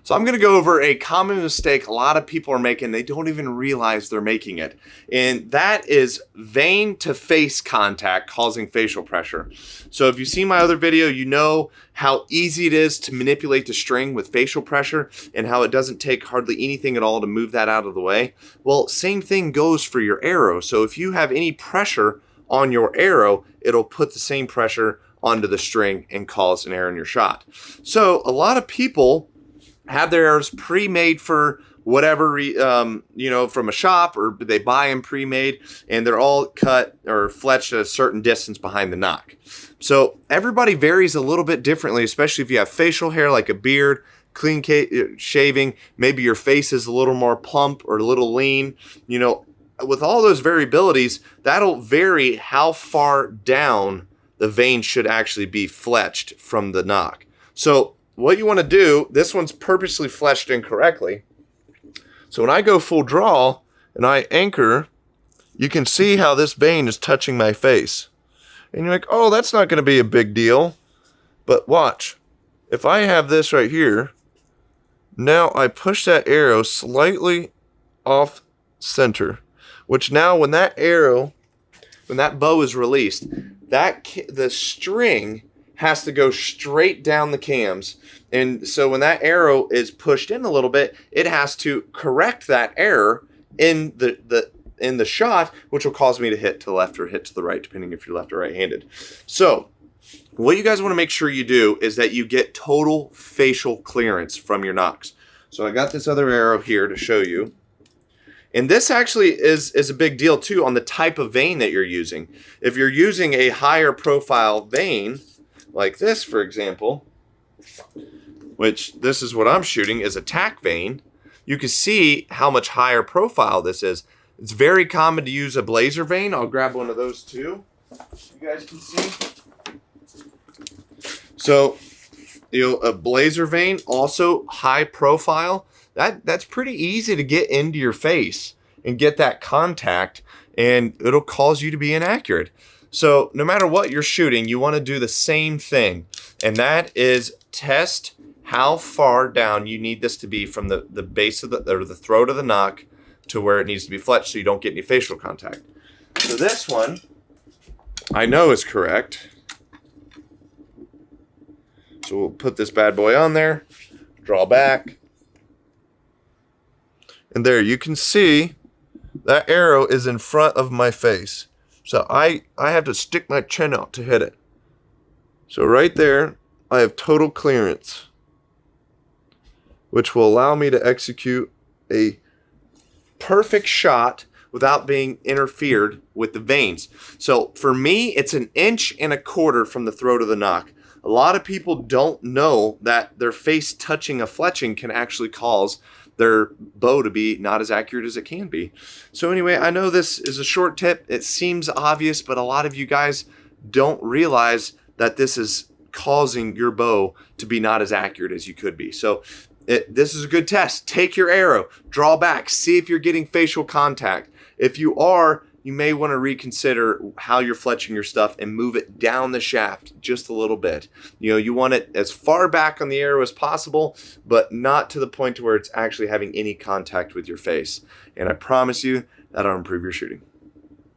So I'm going to go over a common mistake a lot of people are making. They don't even realize they're making it. And that is vein to face contact causing facial pressure. So if you've seen my other video, you know how easy it is to manipulate the string with facial pressure and how it doesn't take hardly anything at all to move that out of the way. Well, same thing goes for your arrow. So if you have any pressure on your arrow, it'll put the same pressure onto the string and cause an error in your shot. So a lot of people have their arrows pre-made for whatever, from a shop, or they buy them pre-made, and they're all cut or fletched at a certain distance behind the nock. So everybody varies a little bit differently, especially if you have facial hair like a beard, clean shaving, maybe your face is a little more plump or a little lean. With all those variabilities, that'll vary how far down the vein should actually be fletched from the nock. So what you want to do, this one's purposely fletched incorrectly. So when I go full draw and I anchor, you can see how this vein is touching my face. And you're like, oh, that's not going to be a big deal. But watch. If I have this right here, now I push that arrow slightly off center, which now when that bow is released, the string has to go straight down the cams. And so when that arrow is pushed in a little bit, it has to correct that error in the shot, which will cause me to hit to the left or hit to the right, depending if you're left or right-handed. So what you guys want to make sure you do is that you get total facial clearance from your nocks. So I got this other arrow here to show you. And this actually is a big deal too on the type of vein that you're using. If you're using a higher profile vein, like this, for example, which this is what I'm shooting, is a tack vein, you can see how much higher profile this is. It's very common to use a blazer vein. I'll grab one of those too, you guys can see. So, a blazer vein, also high profile. That's pretty easy to get into your face and get that contact, and it'll cause you to be inaccurate. So no matter what you're shooting, you want to do the same thing, and that is test how far down you need this to be from the base of the throat of the nock to where it needs to be fletched so you don't get any facial contact. So this one I know is correct. So we'll put this bad boy on there, draw back. And there you can see that arrow is in front of my face. So I have to stick my chin out to hit it. So right there, I have total clearance, which will allow me to execute a perfect shot without being interfered with the veins. So for me, it's 1.25 inches from the throat of the nock. A lot of people don't know that their face touching a fletching can actually cause their bow to be not as accurate as it can be. So anyway, I know this is a short tip. It seems obvious, but a lot of you guys don't realize that this is causing your bow to be not as accurate as you could be. So this is a good test. Take your arrow, draw back, see if you're getting facial contact. If you are, you may want to reconsider how you're fletching your stuff and move it down the shaft just a little bit. You want it as far back on the arrow as possible, but not to the point to where it's actually having any contact with your face. And I promise you that'll improve your shooting.